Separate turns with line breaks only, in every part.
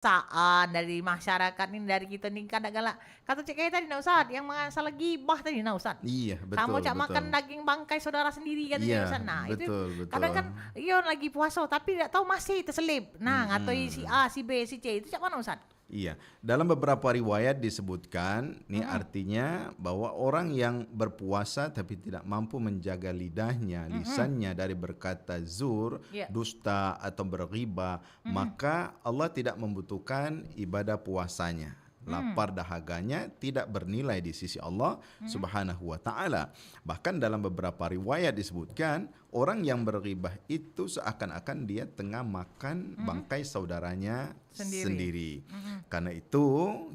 dari masyarakat ini, dari kita nih kadang-kala kata cek kayak tadi nah Ustaz yang masalah gibah tadi nah Ustaz.
Iya,
Kamu
betul
cak
betul.
makan daging bangkai saudara sendiri katanya
Iya,
Ustaz. Nah, itu
betul
kadang
betul.
kan iya lagi puasa tapi tidak tahu masih terselip. Nah, ngatoi si
Mm-mm.
A, si B, si C itu cak mana Ustaz?
Iya, dalam beberapa riwayat disebutkan, ini
Mm-mm,
artinya bahwa orang yang berpuasa tapi tidak mampu menjaga lidahnya,
mm-mm,
lisannya dari berkata zur,
iya,
dusta atau berghiba,
mm-mm,
maka Allah tidak membutuhkan ibadah puasanya.
mm,
Lapar dahaganya tidak bernilai di sisi Allah
mm-mm,
Subhanahu wa taala. Bahkan dalam beberapa riwayat disebutkan, orang yang berghibah itu seakan-akan dia tengah makan
mm-mm,
bangkai saudaranya
sendiri.
sendiri.
Mm-mm,
Karena itu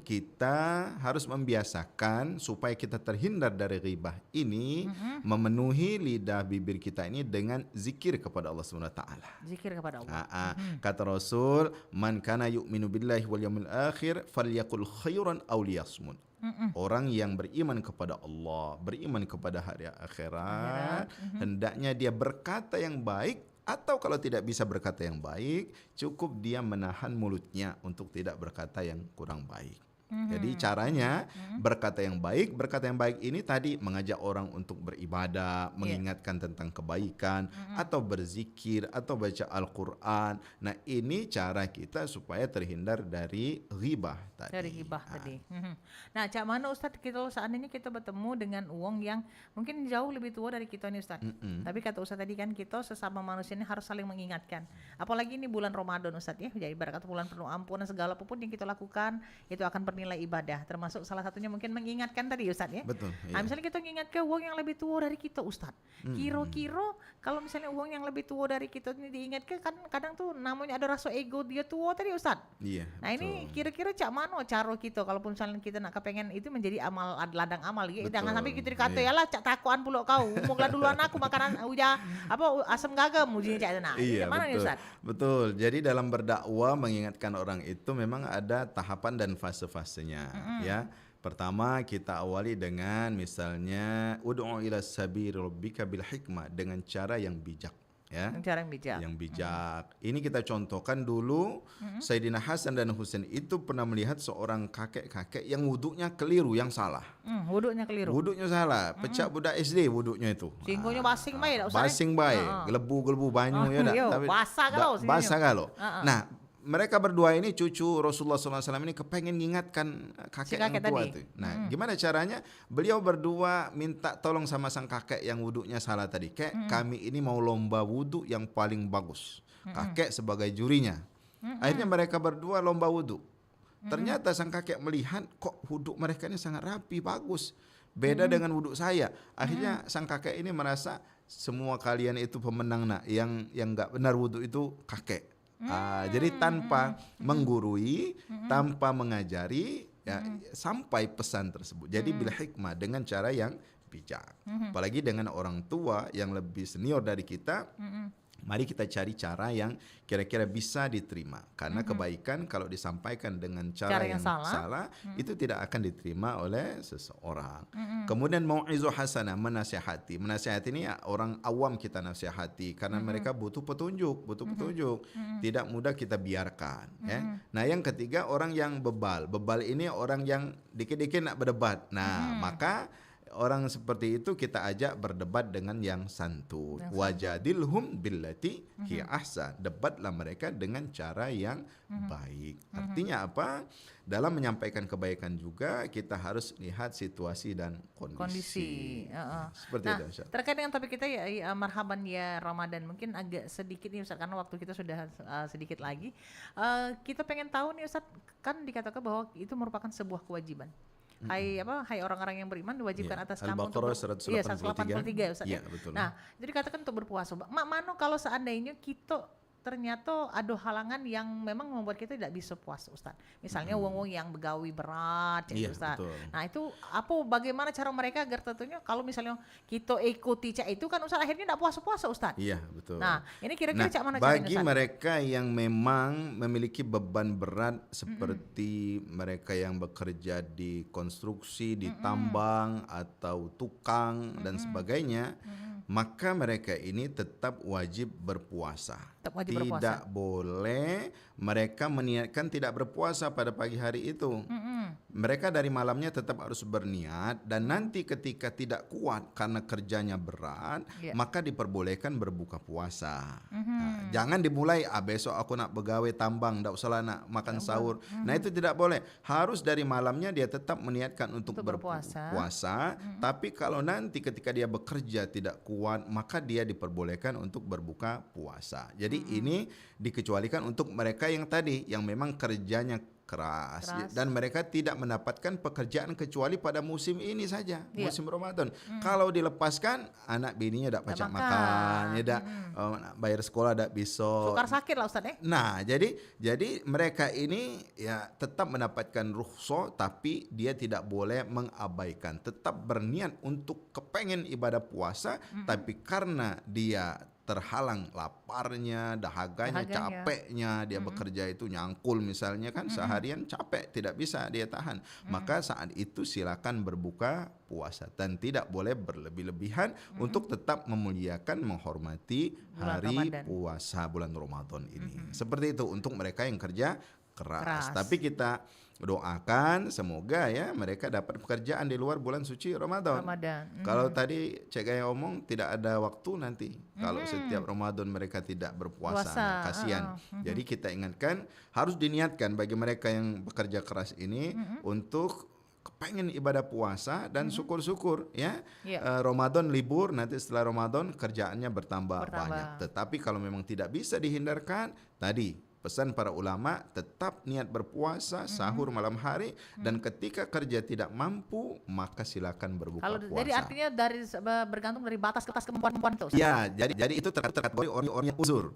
kita harus membiasakan supaya kita terhindar dari ghibah ini,
mm-mm.
memenuhi lidah bibir kita ini dengan zikir kepada Allah Subhanahu wa taala.
Zikir kepada Allah. Mm-mm,
Kata Rasul, man kana yu'minu billahi wal yawmil akhir falyakul khairan aw liyasmut.
mm-mm.
Orang yang beriman kepada Allah, beriman kepada hari akhirat,
Akhirat. Mm-mm.
hendaknya dia berkata yang baik, atau kalau tidak bisa berkata yang baik, cukup dia menahan mulutnya untuk tidak berkata yang kurang baik. Jadi
Mhm,
caranya
mhm,
berkata yang baik ini tadi mengajak orang untuk beribadah,
iya,
mengingatkan tentang kebaikan,
mhm,
atau berzikir, atau baca Al-Quran. Nah ini cara kita supaya terhindar dari ghibah
dari
tadi.
hibah tadi. Mhm. Nah, cak mana Ustadz kalau seandainya kita bertemu dengan uang yang mungkin jauh lebih tua dari kita nih Ustadz.
Mm-mm.
Tapi kata Ustadz tadi kan kita sesama manusia ini harus saling mengingatkan. Apalagi ini bulan Ramadan Ustadz ya, jadi ibarat kata bulan penuh ampunan segala apapun yang kita lakukan itu akan bernilai ibadah. Termasuk salah satunya mungkin mengingatkan tadi Ustadz ya.
Betul,
Nah,
iya.
misalnya kita mengingat ke uang yang lebih tua dari kita Ustadz.
Mm-mm.
Kira-kira kalau misalnya uang yang lebih tua dari kita ini diingat ke kan kadang tuh namanya ada rasa ego dia tua tadi Ustadz.
Iya,
Nah ini
betul.
kira-kira cak mana cara kita kalaupun misalnya kita nak kepengen itu menjadi amal ladang amal ya jangan sampai
Betul.
kita dikata
Iya.
ya lah cak takuan pula kau umurlah duluan aku makanan uja apa asam gagam ujinya cak nah itu
Iya,
cak mana nih
betul.
Ustaz?
Betul. Jadi dalam berdakwah mengingatkan orang itu memang ada tahapan dan fase-fasenya,
Mm-mm.
ya. Pertama kita awali dengan misalnya ud'u ila sabili rabbika bil hikmah, dengan cara yang bijak, ya.
Cara yang bijak.
Yang bijak. Ini kita contohkan dulu, Sayyidina Hasan dan Husain itu pernah melihat seorang kakek-kakek yang wuduknya keliru, yang salah.
Wuduknya keliru.
Wuduknya salah, pecah budak SD wuduknya itu.
Singgonya basing baik tak Ustaz?
Basing baik,
Heeh.
gelebu-gelebu banyu ya dak.
Yo,
Tapi
basah kalau sini.
basah kalau.
Heeh.
Nah, mereka berdua ini cucu Rasulullah SAW ini kepengen mengingatkan kakek yang
kakek
tua
tadi.
tuh. Nah, gimana caranya? Beliau berdua minta tolong sama sang kakek yang wuduknya salah tadi. Kek, kami ini mau lomba wuduk yang paling bagus. Kakek sebagai jurinya. Akhirnya mereka berdua lomba wuduk. Ternyata sang kakek melihat kok wuduk mereka ini sangat rapi, bagus. Beda dengan wuduk saya. Akhirnya sang kakek ini merasa semua kalian itu pemenang nak. Yang nggak benar wuduk itu kakek. Jadi tanpa menggurui, tanpa mengajari, ya, sampai pesan tersebut. Jadi bil hikmah, dengan cara yang bijak. Apalagi dengan orang tua yang lebih senior dari kita. Mari kita cari cara yang kira-kira bisa diterima. Karena kebaikan kalau disampaikan dengan cara yang salah itu tidak akan diterima oleh seseorang. Kemudian mau'izah hasanah, menasihati. Menasihati ini ya, orang awam kita nasihati karena mereka butuh petunjuk, Tidak mudah kita biarkan, ya. Nah, yang ketiga orang yang bebal. Bebal ini orang yang dikit-dikit nak berdebat. Nah, maka orang seperti itu kita ajak berdebat dengan yang santun. Wajadilhum billati hiya ahsan. Debatlah mereka dengan cara yang baik. Artinya apa? Dalam menyampaikan kebaikan juga kita harus lihat situasi dan kondisi. Seperti
Nah,
itu, Ustaz.
terkait dengan topik kita ya, marhaban ya Ramadan, mungkin agak sedikit nih Ustaz karena waktu kita sudah sedikit lagi. Kita pengen tahu nih Ustaz, kan dikatakan bahwa itu merupakan sebuah kewajiban. Hai orang-orang yang beriman diwajibkan
Iya.
atas kamu untuk
Al-Baqarah 183.
183 Ustaz ya.
Iya, betul.
Nah, jadi katakan untuk berpuasa. Mak mano kalau seandainya kita ternyata ada halangan yang memang membuat kita tidak bisa puasa Ustaz. Misalnya wong-wong yang begawi berat
Iya,
Ustaz.
betul.
Nah, itu bagaimana cara mereka agar tentunya kalau misalnya kita ikuti cak itu kan Ustaz akhirnya tidak puasa-puasa Ustaz.
Iya, betul.
Nah, ini kira-kira cak mana caranya
bagi
Ustaz?
mereka yang memang memiliki beban berat seperti mereka yang bekerja di konstruksi, di tambang atau tukang dan sebagainya, maka mereka ini tetap wajib berpuasa.
Tetap wajib berpuasa.
Tidak boleh mereka meniatkan tidak berpuasa pada pagi hari itu. Mereka dari malamnya tetap harus berniat, dan nanti ketika tidak kuat karena kerjanya berat, maka diperbolehkan berbuka puasa. Nah, jangan dimulai besok aku nak begawe tambang, ndak usah nak makan sahur. Nah, itu tidak boleh. Harus dari malamnya dia tetap meniatkan untuk berpuasa. Tapi kalau nanti ketika dia bekerja tidak kuat, maka dia diperbolehkan untuk berbuka puasa. Jadi ini dikecualikan untuk mereka yang tadi yang memang kerjanya keras dan mereka tidak mendapatkan pekerjaan kecuali pada musim ini saja, musim Ramadan. Kalau dilepaskan, anak bininya tidak pacak makan, tidak bayar sekolah tidak bisa.
Sukar sakit lah Ustaz ya.
Nah, jadi mereka ini ya tetap mendapatkan rukhsah, tapi dia tidak boleh mengabaikan, tetap berniat untuk kepengen ibadah puasa, tapi karena dia terhalang laparnya, dahaganya, capeknya, dia bekerja itu nyangkul misalnya kan, seharian capek, tidak bisa dia tahan. Maka saat itu silakan berbuka puasa dan tidak boleh berlebih-lebihan untuk tetap memuliakan, menghormati hari puasa bulan Ramadan ini. Seperti itu untuk mereka yang kerja keras. Tapi kita doakan semoga ya mereka dapat pekerjaan di luar bulan suci Ramadan. Kalau tadi Cek Gaya omong tidak ada waktu nanti. Kalau setiap Ramadan mereka tidak berpuasa, nah, kasihan. Jadi kita ingatkan harus diniatkan bagi mereka yang bekerja keras ini untuk kepengen ibadah puasa dan syukur-syukur ya. Ramadan libur, nanti setelah Ramadan kerjaannya bertambah banyak. Tetapi kalau memang tidak bisa dihindarkan, tadi pesan para ulama tetap niat berpuasa, sahur malam hari, dan ketika kerja tidak mampu maka silakan berbuka puasa.
Jadi artinya bergantung dari batas kemampuan itu.
Ya, jadi itu terkategori orang yang uzur.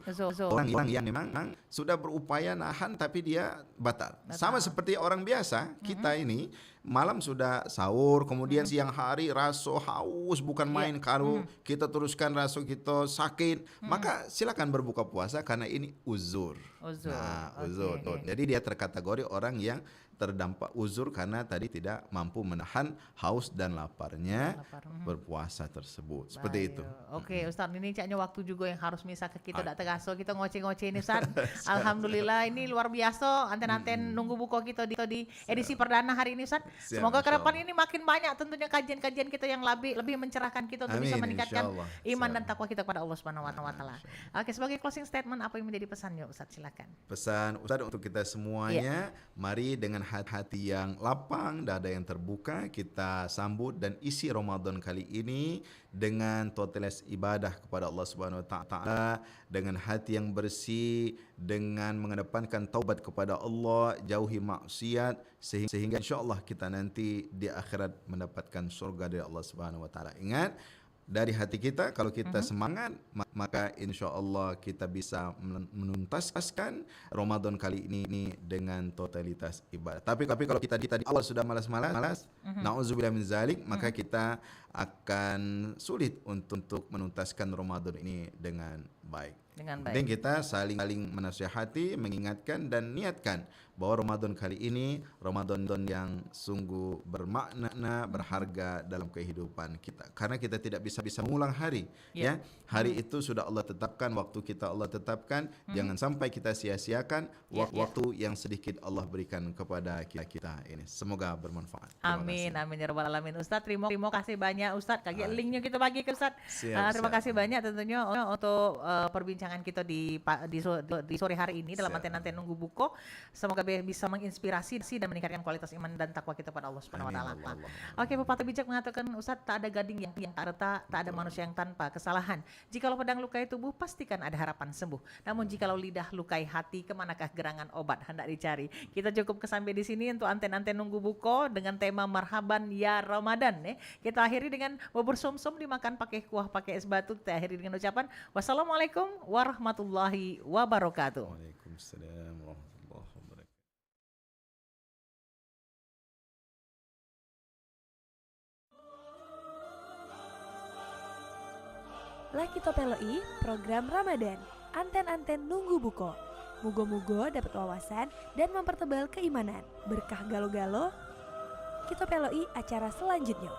Orang yang memang sudah berupaya nahan tapi dia batal. Sama seperti orang biasa, kita ini malam sudah sahur, kemudian siang hari raso haus bukan main, kalau kita teruskan raso kita sakit, maka silakan berbuka puasa karena ini uzur. Nah, uzur. Jadi dia terkategori orang yang terdampak uzur karena tadi tidak mampu menahan haus dan laparnya berpuasa tersebut. Seperti itu.
Oke, Ustaz, ini caknya waktu juga yang harus misah ke kita, tidak tergaso kita ngoceh-ngoceh ini Ustaz. Alhamdulillah ini luar biasa anten-anten nunggu buka kita di edisi perdana hari ini Ustaz. Semoga ke depan ini makin banyak tentunya kajian-kajian kita yang lebih mencerahkan kita untuk bisa meningkatkan iman dan takwa kita kepada Allah Subhanahu wa taala. Oke, sebagai closing statement apa yang menjadi pesannya Ustaz, silakan.
Pesan Ustaz untuk kita semuanya, mari dengan hati yang lapang, dada yang terbuka, kita sambut dan isi Ramadan kali ini dengan totalitas ibadah kepada Allah Subhanahu wa taala, dengan hati yang bersih, dengan mengedepankan taubat kepada Allah, jauhi maksiat, sehingga insyaallah kita nanti di akhirat mendapatkan surga dari Allah Subhanahu wa taala. Ingat, dari hati kita, kalau kita semangat, maka insya Allah kita bisa menuntaskan Ramadan kali ini dengan totalitas ibadah. Tapi kalau kita di awal sudah malas, na'udzubillah min zalik, maka kita akan sulit untuk menuntaskan Ramadan ini dengan baik. Dan kita saling menasihati, mengingatkan dan niatkan bahwa Ramadan kali ini Ramadan yang sungguh bermakna, berharga dalam kehidupan kita. Karena kita tidak bisa mengulang hari, ya. Hari itu sudah Allah tetapkan, waktu kita Allah tetapkan. Jangan sampai kita sia-siakan waktu yang sedikit Allah berikan kepada kita ini. Semoga bermanfaat.
Amin ya rabbal alamin. Ustaz, terima kasih banyak Ustaz. Kayak linknya kita bagi ke Ustaz. Terima kasih banyak tentunya untuk perbincangan kita di sore hari ini dalam anten-anten nunggu buko. Semoga bisa menginspirasi dan meningkatkan kualitas iman dan takwa kita pada Allah Subhanahu wa taala. Oke, pepatah bijak mengatakan Ustaz, tak ada gading yang tak retak, tak ada manusia yang tanpa kesalahan. Jikalau pedang lukai tubuh, pastikan ada harapan sembuh. Namun jikalau lidah lukai hati, kemanakah gerangan obat hendak dicari? Kita cukup sampai di sini untuk anten-anten nunggu buko dengan tema Marhaban Ya Ramadan. Kita akhiri dengan bubur sumsum dimakan pakai kuah pakai es batu. Kita akhiri dengan ucapan wassalamualaikum warahmatullahi wabarakatuh.
Waalaikumsalam warahmatullahi wabarakatuh.
Laki Topeloi, program Ramadan, anten-anten nunggu buko. Mugo-mugo dapat wawasan dan mempertebal keimanan. Berkah galo-galo, Kita Peloi acara selanjutnya.